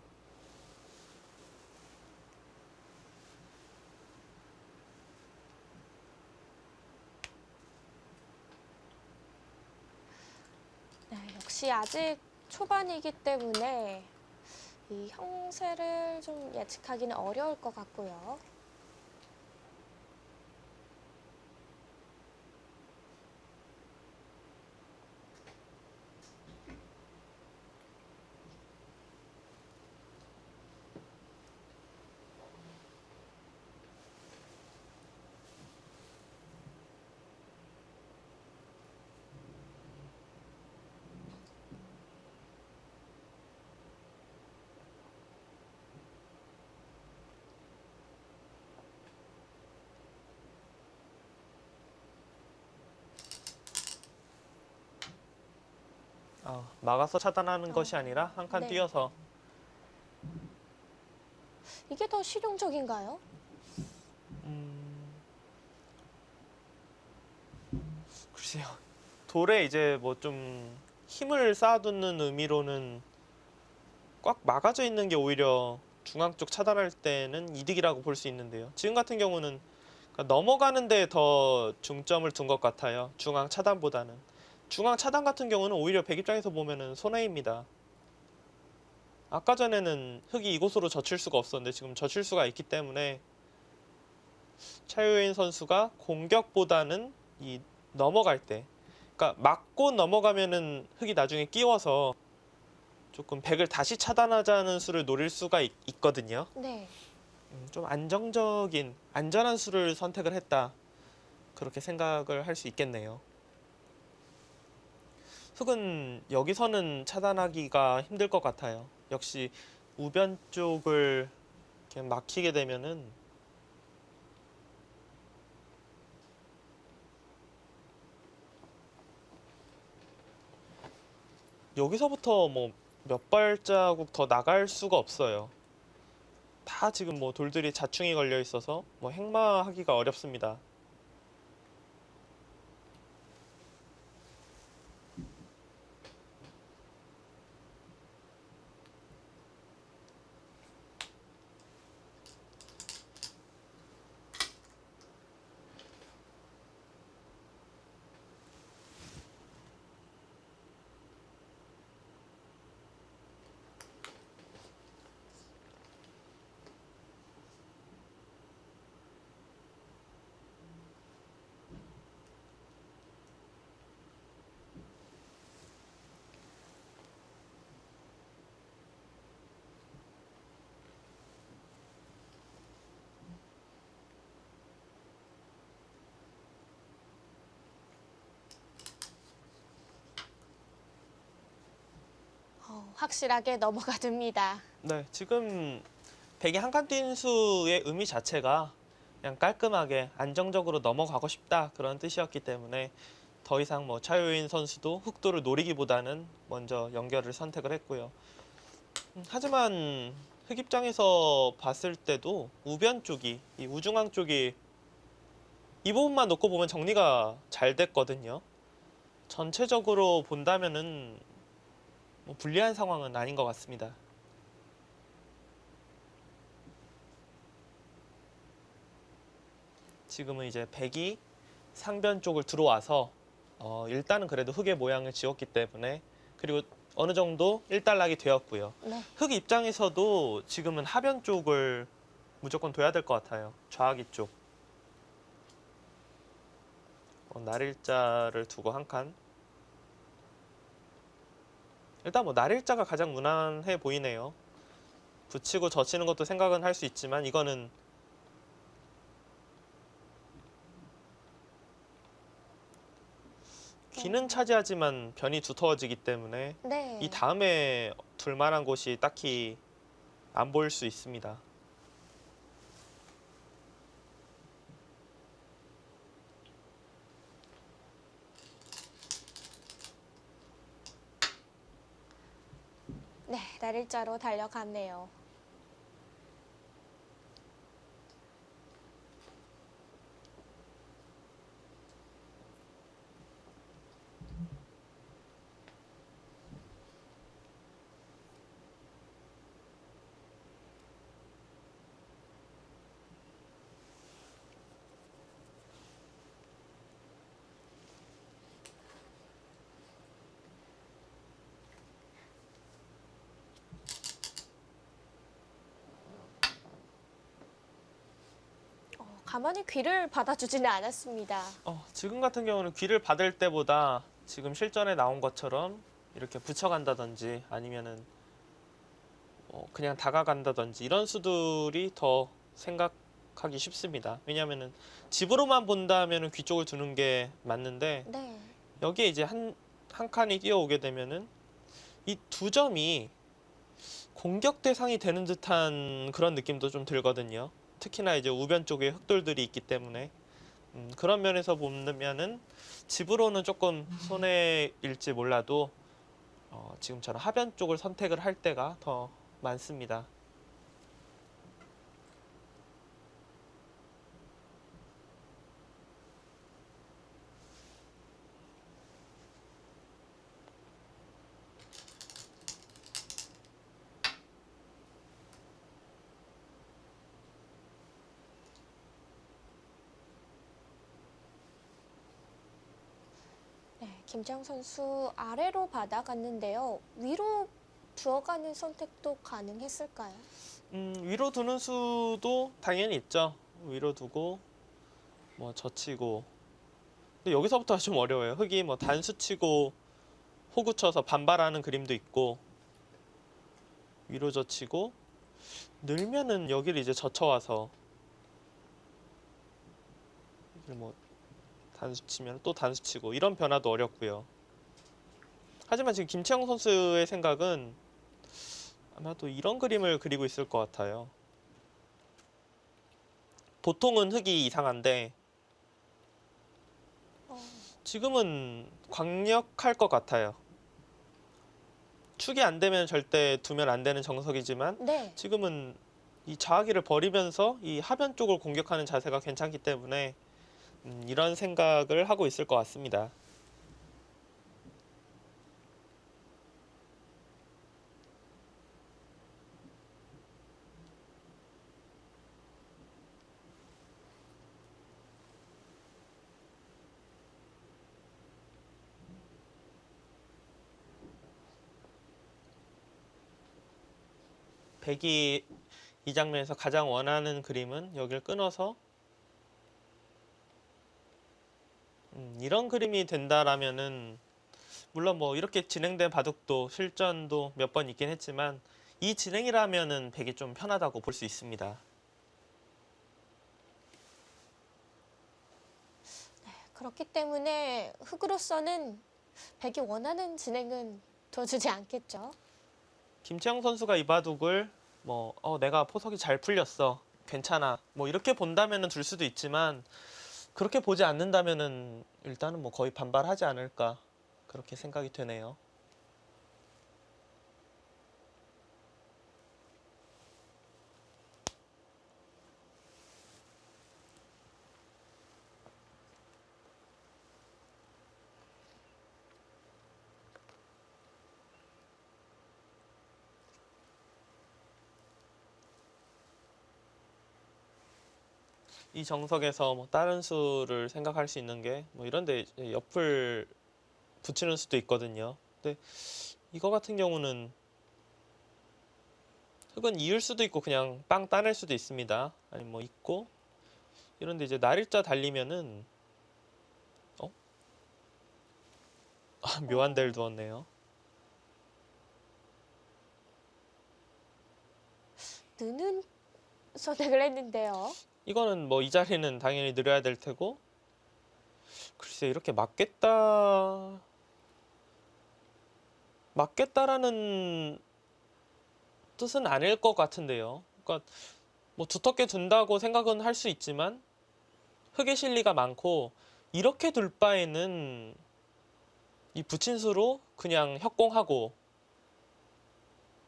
네, 역시 아직 초반이기 때문에 이 형세를 좀 예측하기는 어려울 것 같고요. 막아서 차단하는 것이 아니라 한 칸 네. 뛰어서 이게 더 실용적인가요? 글쎄요. 돌에 이제 뭐 좀 힘을 쌓아두는 의미로는 꽉 막아져 있는 게 오히려 중앙 쪽 차단할 때는 이득이라고 볼 수 있는데요. 지금 같은 경우는 그러니까 넘어가는 데 더 중점을 둔 것 같아요. 중앙 차단보다는. 중앙 차단 같은 경우는 오히려 백 입장에서 보면은 손해입니다. 아까 전에는 흙이 이곳으로 젖힐 수가 없었는데 지금 젖힐 수가 있기 때문에 차유인 선수가 공격보다는 이 넘어갈 때 그러니까 맞고 넘어가면은 흙이 나중에 끼워서 조금 백을 다시 차단하자는 수를 노릴 수가 있거든요. 네. 좀 안정적인 안전한 수를 선택을 했다. 그렇게 생각을 할 수 있겠네요. 흙은 여기서는 차단하기가 힘들 것 같아요. 역시 우변 쪽을 이렇게 막히게 되면은 여기서부터 뭐 몇 발자국 더 나갈 수가 없어요. 다 지금 뭐 돌들이 자충이 걸려 있어서 뭐 행마하기가 어렵습니다. 확실하게 넘어가 듭니다. 네, 지금 백이 한 칸 뛴 수의 의미 자체가 그냥 깔끔하게 안정적으로 넘어가고 싶다 그런 뜻이었기 때문에 더 이상 뭐 차효인 선수도 흑도를 노리기보다는 먼저 연결을 선택을 했고요. 하지만 흑 입장에서 봤을 때도 우변 쪽이 이 우중앙 쪽이 이 부분만 놓고 보면 정리가 잘 됐거든요. 전체적으로 본다면은 뭐 불리한 상황은 아닌 것 같습니다. 지금은 이제 백이 상변 쪽을 들어와서 일단은 그래도 흑의 모양을 지었기 때문에 그리고 어느 정도 일단락이 되었고요. 네. 흑 입장에서도 지금은 하변 쪽을 무조건 둬야 될 것 같아요. 좌하기 쪽. 날일자를 두고 한 칸. 일단 뭐 날일자가 가장 무난해 보이네요. 붙이고 젖히는 것도 생각은 할 수 있지만 이거는 귀는 차지하지만 변이 두터워지기 때문에 네. 이 다음에 둘 만한 곳이 딱히 안 보일 수 있습니다. 네, 날일자로 달려갔네요. 가만히 귀를 받아주지는 않았습니다. 지금 같은 경우는 귀를 받을 때보다 지금 실전에 나온 것처럼 이렇게 붙여간다든지 아니면은 그냥 다가간다든지 이런 수들이 더 생각하기 쉽습니다. 왜냐하면은 집으로만 본다면은 귀 쪽을 두는 게 맞는데 네. 여기에 이제 한 칸이 뛰어오게 되면은 이 두 점이 공격 대상이 되는 듯한 그런 느낌도 좀 들거든요. 특히나 이제 우변 쪽에 흑돌들이 있기 때문에 그런 면에서 보면은 집으로는 조금 손해일지 몰라도 지금처럼 하변 쪽을 선택을 할 때가 더 많습니다. 네, 김장 선수 아래로 받아갔는데요. 위로 두어가는 선택도 가능했을까요? 위로 두는 수도 당연히 있죠. 위로 두고 뭐 젖히고 근데 여기서부터가 좀 어려워요. 흑이 뭐 단수 치고 호구 쳐서 반발하는 그림도 있고 위로 젖히고 늘면은 여기를 이제 젖혀와서 이걸 뭐 단수 치면 또 단수 치고 이런 변화도 어렵고요. 하지만 지금 김치영 선수의 생각은 아마도 이런 그림을 그리고 있을 것 같아요. 보통은 흑이 이상한데 지금은 강력할 것 같아요. 축이 안 되면 절대 두면 안 되는 정석이지만 네. 지금은 이 좌하기를 버리면서 이 하변 쪽을 공격하는 자세가 괜찮기 때문에 이런 생각을 하고 있을 것 같습니다. 백이 이 장면에서 가장 원하는 그림은 여기를 끊어서 이런 그림이 된다라면은 물론 뭐 이렇게 진행된 바둑도 실전도 몇 번 있긴 했지만 이 진행이라면은 백이 좀 편하다고 볼 수 있습니다. 그렇기 때문에 흑으로서는 백이 원하는 진행은 둬주지 않겠죠. 김치영 선수가 이 바둑을 뭐 내가 포석이 잘 풀렸어 괜찮아 뭐 이렇게 본다면은 둘 수도 있지만 그렇게 보지 않는다면은 일단은 뭐 거의 반발하지 않을까 그렇게 생각이 되네요. 이 정석에서 뭐 다른 수를 생각할 수 있는 게 뭐 이런데 옆을 붙이는 수도 있거든요. 근데 이거 같은 경우는 흑은 이을 수도 있고 그냥 빵 따낼 수도 있습니다. 아니 뭐 있고 이런데 이제 날일자 달리면은 묘한 데를 두었네요. 느는 선택을 했는데요. 이거는 뭐 이 자리는 당연히 느려야 될 테고 글쎄 이렇게 맞겠다라는 뜻은 아닐 것 같은데요. 그러니까 뭐 두텁게 둔다고 생각은 할 수 있지만 흑의 실리가 많고 이렇게 둘 바에는 이 붙인수로 그냥 협공하고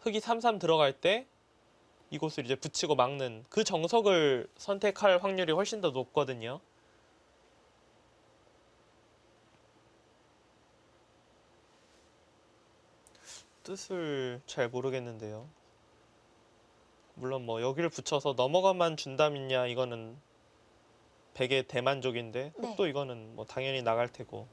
흑이 3-3 들어갈 때 이곳을 이제 붙이고 막는 그 정석을 선택할 확률이 훨씬 더 높거든요. 뜻을 잘 모르겠는데요. 물론 뭐 여기를 붙여서 넘어가만 준다면야 이거는 백의 대만족인데 네. 흑도 이거는 뭐 당연히 나갈 테고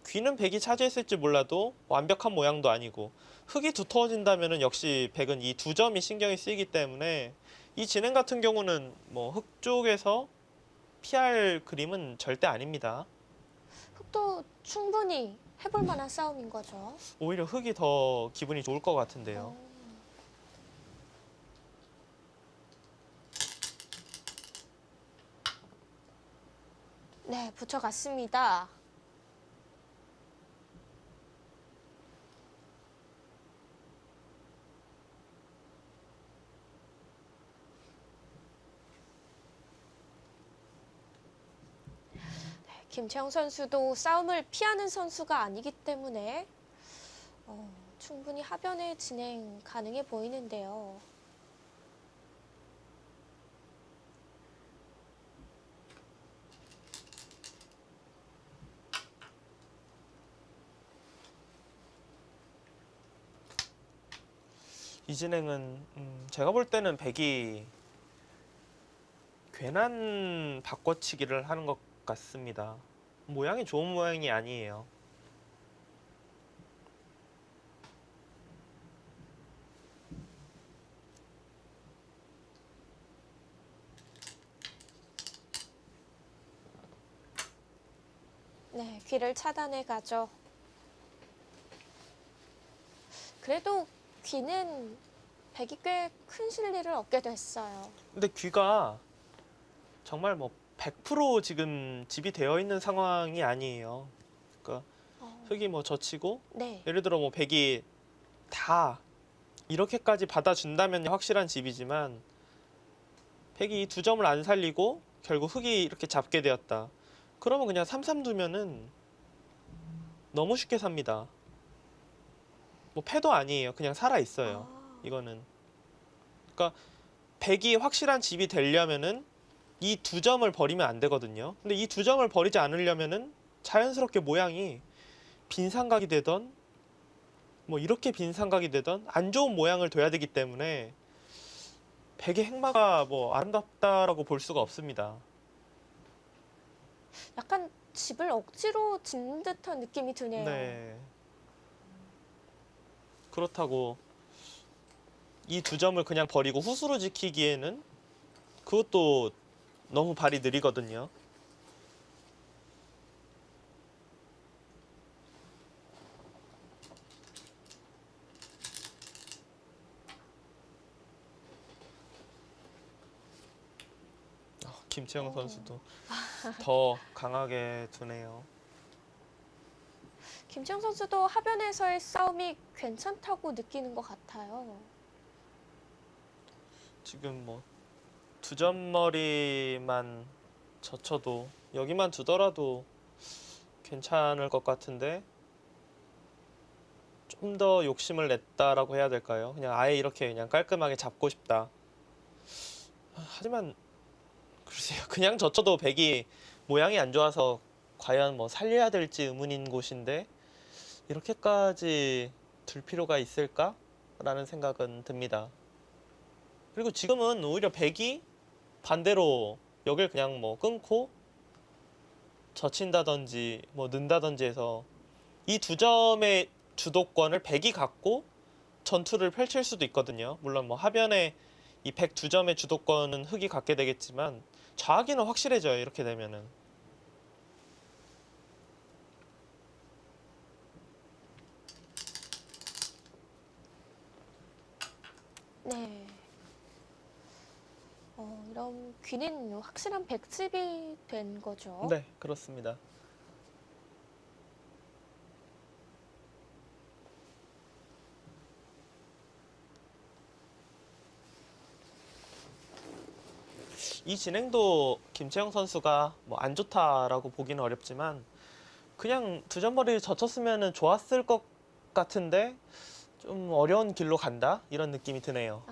귀는 백이 차지했을지 몰라도 완벽한 모양도 아니고 흑이 두터워진다면은 역시 백은 이 두 점이 신경이 쓰이기 때문에 이 진행 같은 경우는 뭐 흑 쪽에서 피할 그림은 절대 아닙니다. 흑도 충분히 해볼 만한 싸움인 거죠. 오히려 흑이 더 기분이 좋을 것 같은데요. 어, 네, 붙여갔습니다. 김채영 선수도 싸움을 피하는 선수가 아니기 때문에 충분히 하변에 진행 가능해 보이는데요. 이 진행은 제가 볼 때는 백이 괜한 바꿔치기를 하는 것 같습니다. 모양이 좋은 모양이 아니에요. 네, 귀를 차단해 가죠. 그래도 귀는 백이 꽤 큰 실리를 얻게 됐어요. 근데 귀가 정말 뭐 100% 지금 집이 되어 있는 상황이 아니에요. 그러니까 어, 흙이 뭐 젖히고 네. 예를 들어 뭐 백이 다 이렇게까지 받아준다면 확실한 집이지만 백이 두 점을 안 살리고 결국 흙이 이렇게 잡게 되었다. 그러면 그냥 삼삼 두면은 너무 쉽게 삽니다. 뭐 패도 아니에요. 그냥 살아 있어요. 아, 이거는. 그러니까 백이 확실한 집이 되려면은 이 두 점을 버리면 안 되거든요. 근데 이 두 점을 버리지 않으려면은 자연스럽게 모양이 빈삼각이 되던 뭐 이렇게 빈삼각이 되던 안 좋은 모양을 둬야 되기 때문에 백의 행마가 뭐 아름답다라고 볼 수가 없습니다. 약간 집을 억지로 짓는 듯한 느낌이 드네요. 네. 그렇다고 이 두 점을 그냥 버리고 후수로 지키기에는 그것도 너무 발이 느리거든요. 김채영 선수도 더 강하게 두네요. 김지영 선수도 하변에서의 싸움이 괜찮다고 느끼는 것 같아요. 지금 뭐 두 점머리만 젖혀도 여기만 두더라도 괜찮을 것 같은데 좀 더 욕심을 냈다라고 해야 될까요? 그냥 아예 이렇게 그냥 깔끔하게 잡고 싶다. 하지만 글쎄요. 그냥 젖혀도 백이 모양이 안 좋아서 과연 뭐 살려야 될지 의문인 곳인데 이렇게까지 둘 필요가 있을까라는 생각은 듭니다. 그리고 지금은 오히려 백이 반대로 여길 그냥 뭐 끊고 젖힌다든지 뭐 넣는다든지 해서 이 두 점의 주도권을 백이 갖고 전투를 펼칠 수도 있거든요. 물론 뭐 하변에 이 백 두 점의 주도권은 흑이 갖게 되겠지만 좌하기는 확실해져요. 이렇게 되면은. 네. 이런 귀는 확실한 백집이 된 거죠. 네, 그렇습니다. 이 진행도 김채영 선수가 뭐 안 좋다라고 보기는 어렵지만 그냥 두 점머리를 젖혔으면 좋았을 것 같은데 좀 어려운 길로 간다 이런 느낌이 드네요.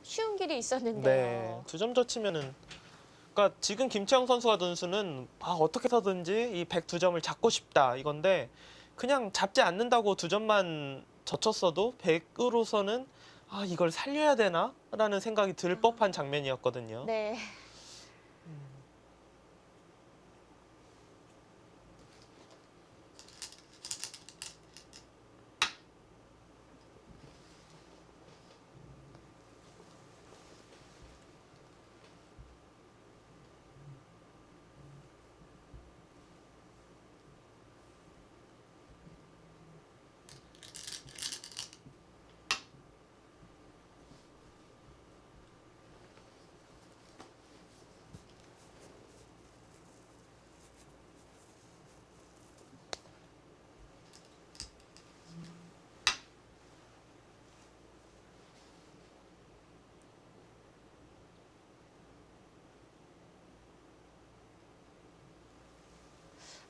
쉬운 길이 네, 있었는데요. 두 점 젖히면은 그러니까 지금 김채영 선수가 둔수는 어떻게 해서든지 이 백 두 점을 잡고 싶다 이건데 그냥 잡지 않는다고 두 점만 젖혔어도 백으로서는 이걸 살려야 되나? 라는 생각이 들 법한 장면이었거든요. 네.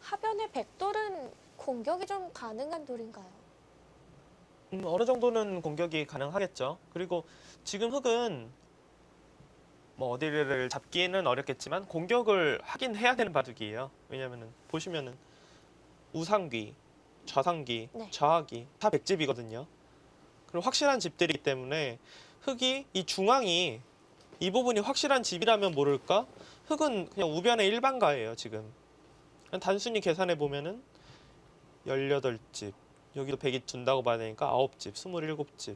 하변의 백돌은 공격이 좀 가능한 돌인가요? 어느 정도는 공격이 가능하겠죠. 그리고 지금 흑은 뭐 어디를 잡기는 어렵겠지만 공격을 하긴 해야 되는 바둑이에요. 왜냐면은 보시면은 우상귀, 좌상귀, 네. 좌하귀 다 백집이거든요. 그리고 확실한 집들이기 때문에 흑이 이 중앙이 이 부분이 확실한 집이라면 모를까? 흑은 그냥 우변의 일반가예요, 지금. 그냥 단순히 계산해 보면은 18집, 여기도 100이 둔다고 봐야 되니까 9집, 27집,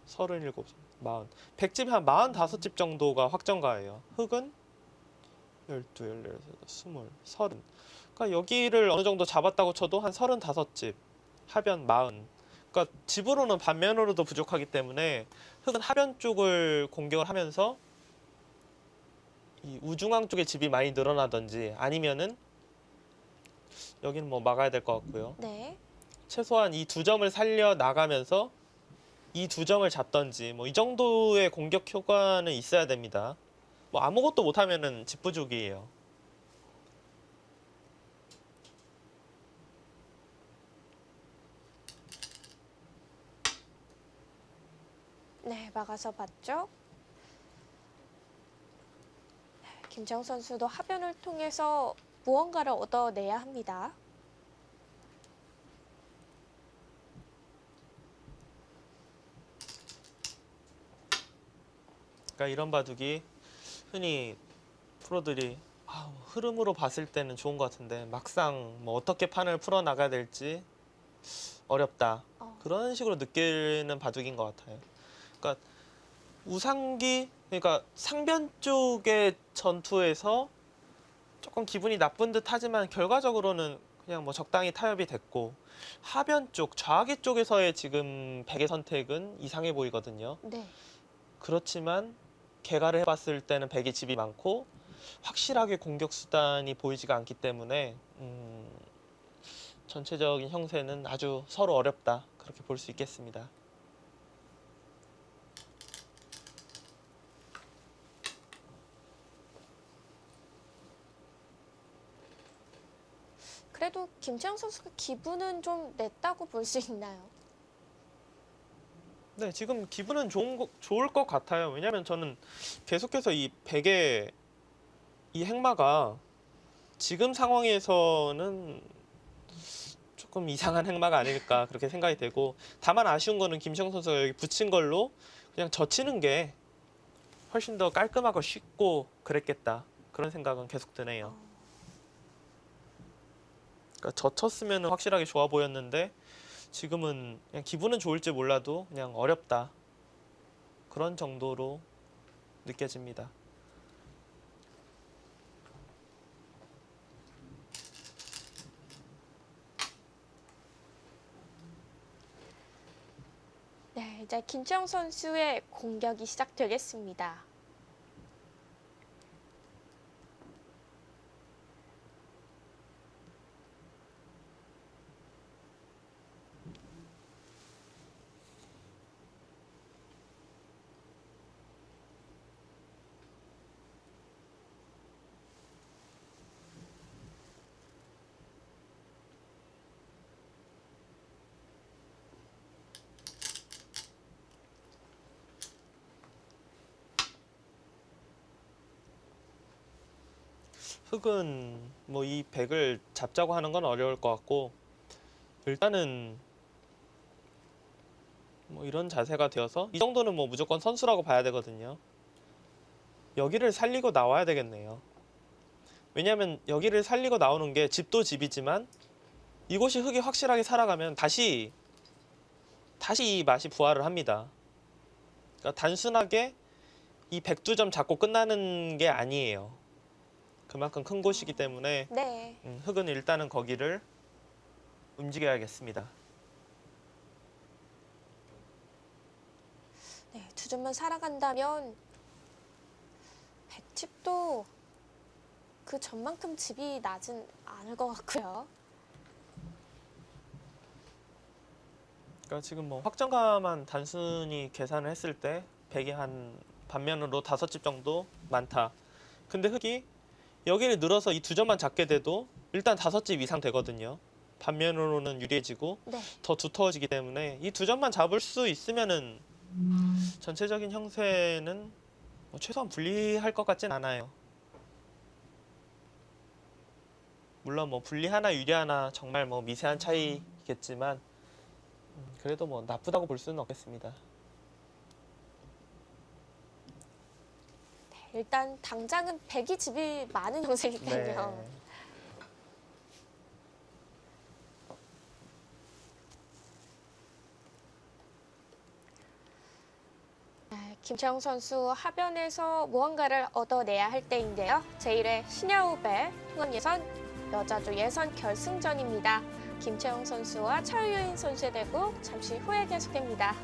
37집, 40. 100집이 한 45집 정도가 확정가예요. 흑은 12, 14, 20, 30. 그러니까 여기를 어느 정도 잡았다고 쳐도 한 35집, 하변 40. 그러니까 집으로는 반면으로도 부족하기 때문에 흑은 하변 쪽을 공격을 하면서 이 우중앙 쪽에 집이 많이 늘어나든지 아니면은 여기는 뭐 막아야 될 것 같고요. 네. 최소한 이 두 점을 살려 나가면서 이 두 점을 잡던지 뭐 이 정도의 공격 효과는 있어야 됩니다. 뭐 아무것도 못하면은 집 부족이에요. 네, 막아서 봤죠. 김지영 선수도 하변을 통해서 무언가를 얻어내야 합니다. 그러니까 이런 바둑이 흔히 프로들이 흐름으로 봤을 때는 좋은 것 같은데 막상 뭐 어떻게 판을 풀어 나가야 될지 어렵다. 그런 식으로 느끼는 바둑인 것 같아요. 그러니까 우상기, 그러니까 상변 쪽의 전투에서 조금 기분이 나쁜 듯 하지만 결과적으로는 그냥 뭐 적당히 타협이 됐고, 하변 쪽, 좌하기 쪽에서의 지금 백의 선택은 이상해 보이거든요. 네. 그렇지만 개가를 해봤을 때는 백의 집이 많고 확실하게 공격 수단이 보이지가 않기 때문에 전체적인 형세는 아주 서로 어렵다, 그렇게 볼 수 있겠습니다. 그래도 김지영 선수가 기분은 좀 냈다고 볼 수 있나요? 네, 지금 기분은 좋을 것 같아요. 왜냐면 저는 계속해서 이 백의 이 행마가 지금 상황에서는 조금 이상한 행마가 아닐까 그렇게 생각이 되고, 다만 아쉬운 거는 김시영 선수가 여기 붙인 걸로 그냥 젖히는 게 훨씬 더 깔끔하고 쉽고 그랬겠다, 그런 생각은 계속 드네요. 그러니까 젖혔으면 확실하게 좋아 보였는데 지금은 그냥 기분은 좋을지 몰라도 그냥 어렵다, 그런 정도로 느껴집니다. 네, 이제 김지영 선수의 공격이 시작되겠습니다. 흑은 뭐 이 백을 잡자고 하는 건 어려울 것 같고, 일단은 뭐 이런 자세가 되어서 이 정도는 뭐 무조건 선수라고 봐야 되거든요. 여기를 살리고 나와야 되겠네요. 왜냐하면 여기를 살리고 나오는 게 집도 집이지만 이곳이 흑이 확실하게 살아가면 다시 이 맛이 부활을 합니다. 그러니까 단순하게 이 백두점 잡고 끝나는 게 아니에요. 그만큼 큰 곳이기 때문에 네. 흑은 일단은 거기를 움직여야겠습니다. 네, 두 점만 살아간다면 백집도 그 점만큼 집이 나진 않을 것 같고요. 그러니까 지금 뭐 확정가만 단순히 계산을 했을 때 백이 한 반면으로 5집 정도 많다. 근데 흑이 여기를 늘어서 이 두 점만 잡게 돼도 일단 5집 이상 되거든요. 반면으로는 유리해지고 네. 더 두터워지기 때문에 이 두 점만 잡을 수 있으면은 전체적인 형세는 뭐 최소한 불리할 것 같진 않아요. 물론 뭐 불리하나 유리하나 정말 뭐 미세한 차이겠지만 그래도 뭐 나쁘다고 볼 수는 없겠습니다. 일단 당장은 백이 집이 많은 형세니까요. 네. 네, 김채영 선수 하변에서 무언가를 얻어내야 할 때인데요. 제1회 신야후배 통합예선 여자조 예선 결승전입니다. 김채영 선수와 차유인 선수의 대국 잠시 후에 계속됩니다.